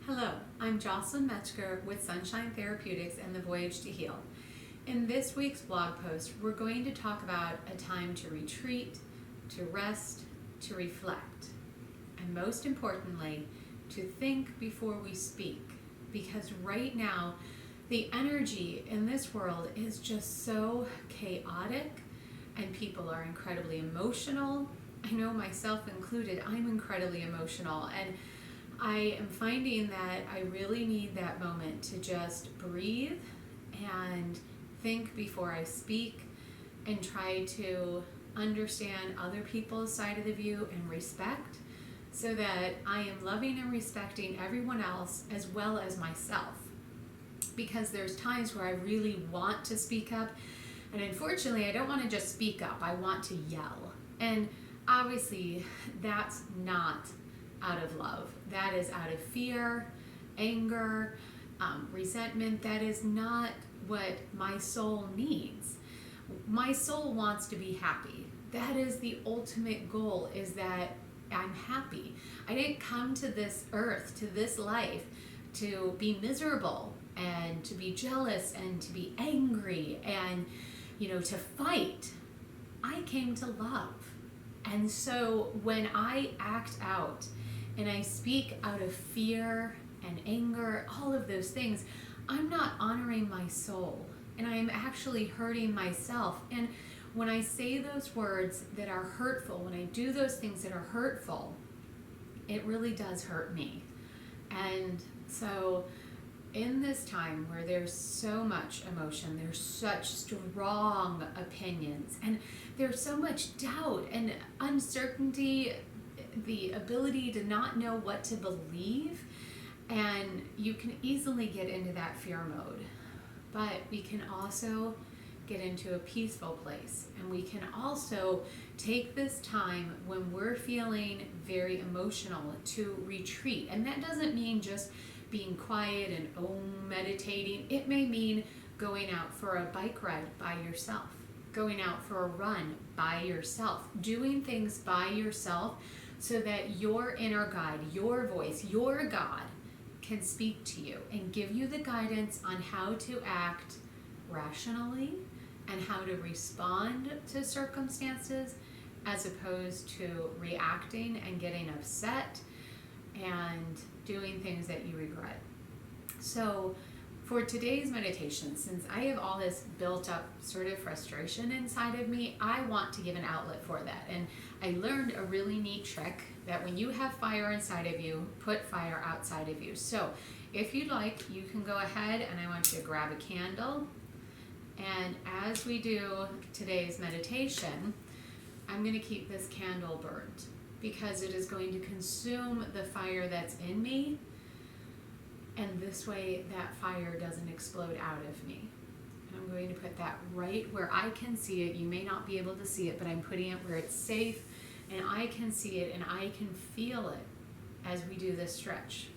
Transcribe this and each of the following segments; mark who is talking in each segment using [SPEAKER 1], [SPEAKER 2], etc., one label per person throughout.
[SPEAKER 1] Hello, I'm Jocelyn with Sunshine Therapeutics and the Voyage to Heal. In this week's blog post, we're going to talk about a time to retreat, to rest, to reflect, and most importantly, to think before we speak. Because right now, the energy in this world is just so chaotic and people are incredibly emotional. I know myself included, I'm incredibly emotional, and I am finding that I really need that moment to just breathe and think before I speak and try to understand other people's side of the view and respect, so that I am loving and respecting everyone else as well as myself. Because there's times where I really want to speak up, and unfortunately I don't want to just speak up, I want to yell. And obviously that's not out of love. That is out of fear, anger, resentment. That is not what my soul needs. My soul wants to be happy. That is the ultimate goal, is that I'm happy. I didn't come to this earth, to this life, to be miserable and to be jealous and to be angry and, to fight. I came to love. And so when I act out and I speak out of fear and anger, all of those things, I'm not honoring my soul, and I am actually hurting myself. And when I say those words that are hurtful, when I do those things that are hurtful, it really does hurt me. And so in this time where there's so much emotion, there's such strong opinions, and there's so much doubt and uncertainty, the ability to not know what to believe, and you can easily get into that fear mode. But we can also get into a peaceful place, and we can also take this time when we're feeling very emotional to retreat. And that doesn't mean just being quiet and meditating. It may mean going out for a bike ride by yourself, going out for a run by yourself, doing things by yourself, so that your inner guide, your voice, your God can speak to you and give you the guidance on how to act rationally and how to respond to circumstances, as opposed to reacting and getting upset and doing things that you regret. So for today's meditation, since I have all this built up sort of frustration inside of me, I want to give an outlet for that. And I learned a really neat trick that when you have fire inside of you, put fire outside of you. So if you'd like, you can go ahead, and I want you to grab a candle. And as we do today's meditation, I'm going to keep this candle burnt, because it is going to consume the fire that's in me. And this way that fire doesn't explode out of me. And I'm going to put that right where I can see it. You may not be able to see it, but I'm putting it where it's safe and I can see it and I can feel it as we do this stretch.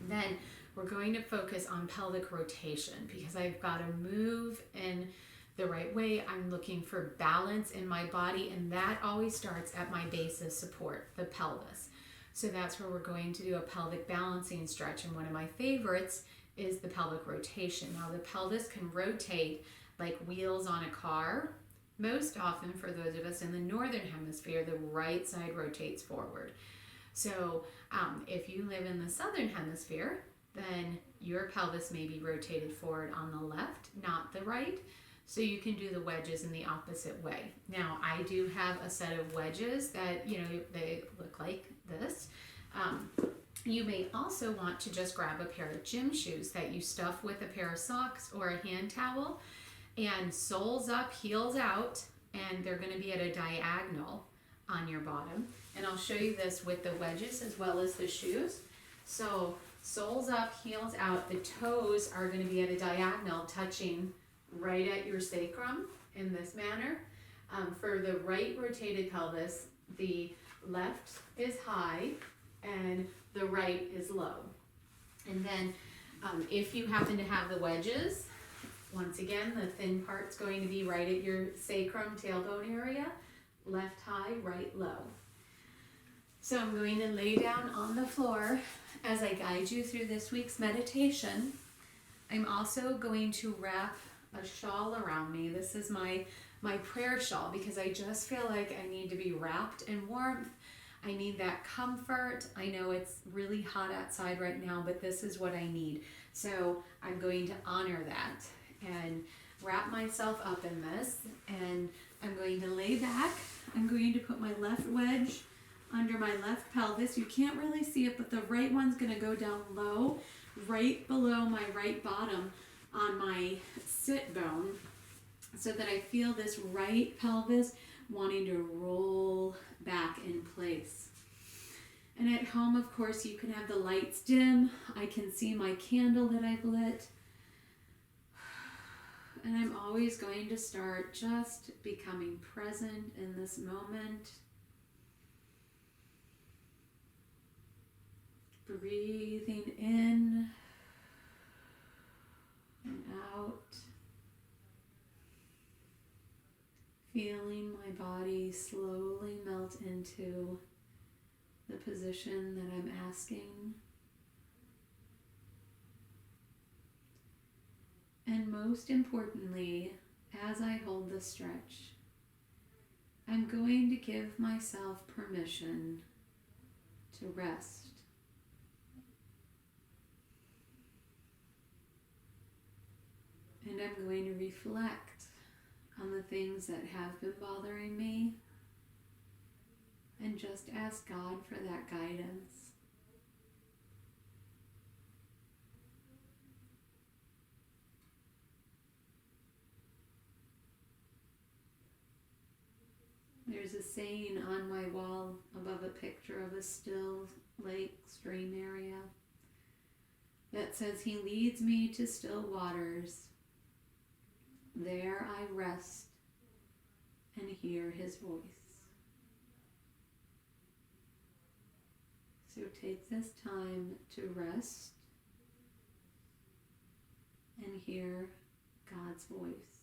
[SPEAKER 1] Then we're going to focus on pelvic rotation, because I've got to move in the right way. I'm looking for balance in my body, and that always starts at my base of support, the pelvis. So that's where we're going to do a pelvic balancing stretch, and one of my favorites is the pelvic rotation. Now the pelvis can rotate like wheels on a car. Most often, for those of us in the northern hemisphere, the right side rotates forward. So if you live in the southern hemisphere, then your pelvis may be rotated forward on the left, not the right. So you can do the wedges in the opposite way. Now, I do have a set of wedges that, they look like this. You may also want to just grab a pair of gym shoes that you stuff with a pair of socks or a hand towel, and soles up, heels out, and they're going to be at a diagonal on your bottom. And I'll show you this with the wedges as well as the shoes. So soles up, heels out, the toes are going to be at a diagonal, touching right at your sacrum in this manner. For the right rotated pelvis, the left is high and the right is low. And then if you happen to have the wedges, once again, the thin part's going to be right at your sacrum, tailbone area, left high, right low. So I'm going to lay down on the floor as I guide you through this week's meditation. I'm also going to wrap a shawl around me. This is my prayer shawl because I just feel like I need to be wrapped in warmth. I need that comfort. I know it's really hot outside right now, but this is what I need. So I'm going to honor that and wrap myself up in this, and I'm going to lay back. I'm going to put my left wedge under my left pelvis. You can't really see it, but the right one's going to go down low, right below my right bottom on my sit bone, so that I feel this right pelvis wanting to roll back in place. And at home, of course, you can have the lights dim. I can see my candle that I've lit. And I'm always going to start just becoming present in this moment. Breathing in and out. Feeling my body slowly melt into the position that I'm asking. And most importantly, as I hold the stretch, I'm going to give myself permission to rest. And I'm going to reflect on the things that have been bothering me and just ask God for that guidance. There's a saying on my wall above a picture of a still lake stream area that says, "He leads me to still waters. There I rest and hear his voice." So take this time to rest and hear God's voice.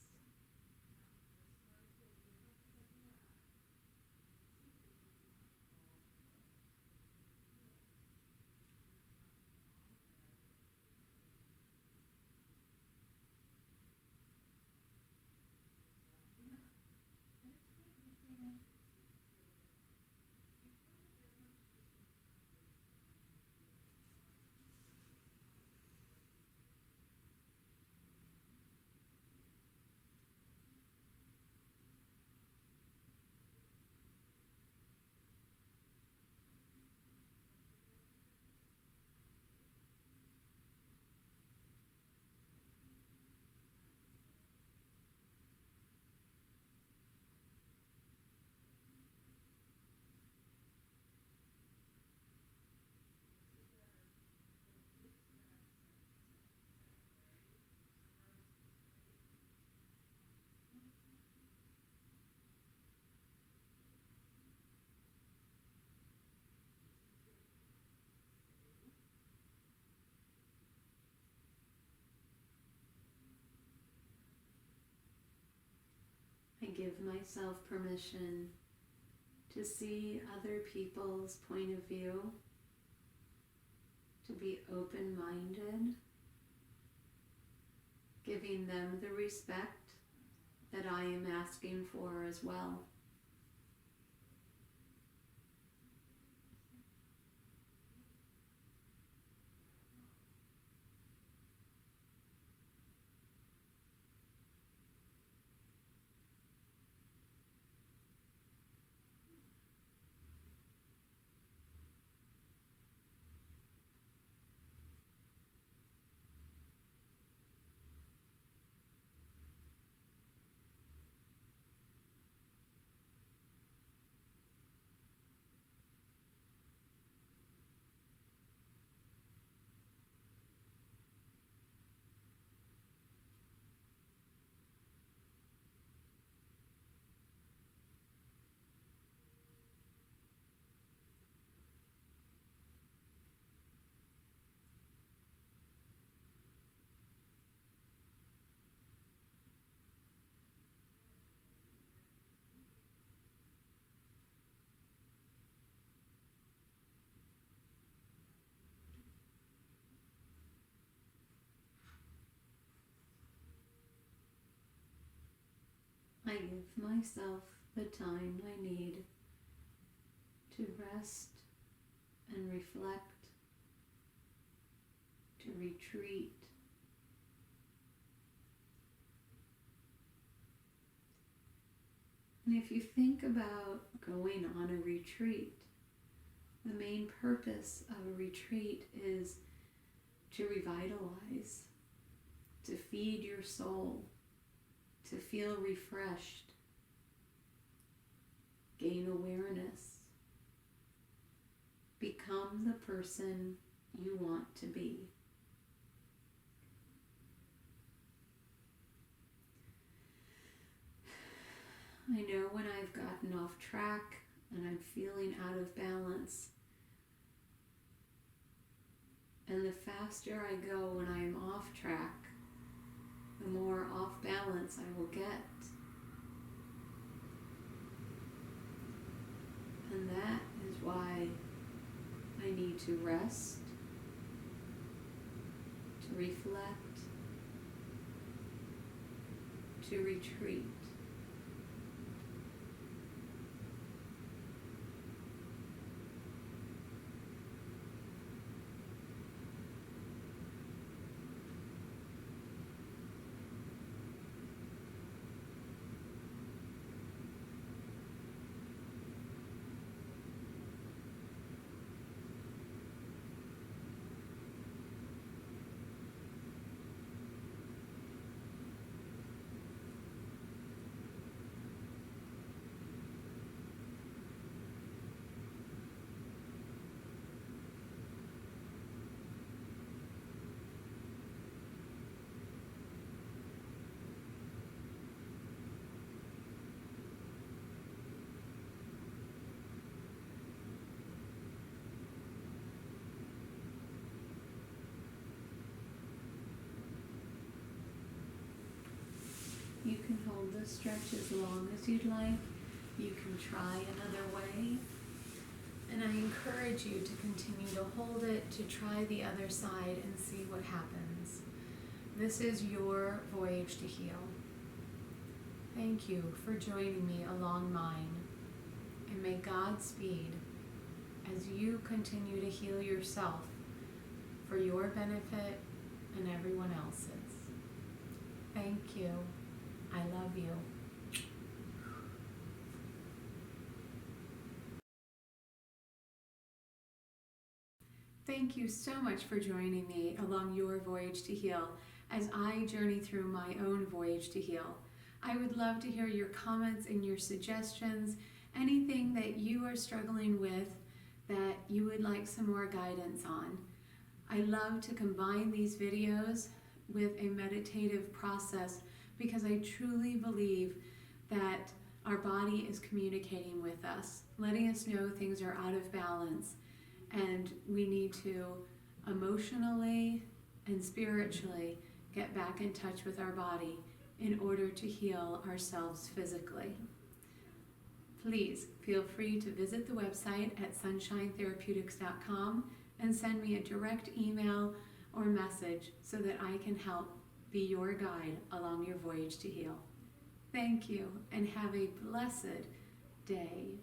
[SPEAKER 1] I give myself permission to see other people's point of view, to be open-minded, giving them the respect that I am asking for as well.
[SPEAKER 2] I give myself the time I need to rest and reflect, to retreat, and if you think about going on a retreat, the main purpose of a retreat is to revitalize, to feed your soul, to feel refreshed, gain awareness, become the person you want to be. I know when I've gotten off track and I'm feeling out of balance, and the faster I go when I am off track, the more off balance I will get. And that is why I need to rest, to reflect, to retreat. You can hold the stretch as long as you'd like. You can try another way. And I encourage you to continue to hold it, to try the other side and see what happens. This is your voyage to heal. Thank you for joining me along mine. And may Godspeed as you continue to heal yourself for your benefit and everyone else's. Thank you. I love you. Thank you so much for joining me along your voyage to heal as I journey through my own voyage to heal. I would love to hear your comments and your suggestions, anything that you are struggling with that you would like some more guidance on. I love to combine these videos with a meditative process because I truly believe that our body is communicating with us, letting us know things are out of balance, and we need to emotionally and spiritually get back in touch with our body in order to heal ourselves physically. Please feel free to visit the website at sunshinetherapeutics.com and send me a direct email or message so that I can help be your guide along your voyage to heal. Thank you and have a blessed day.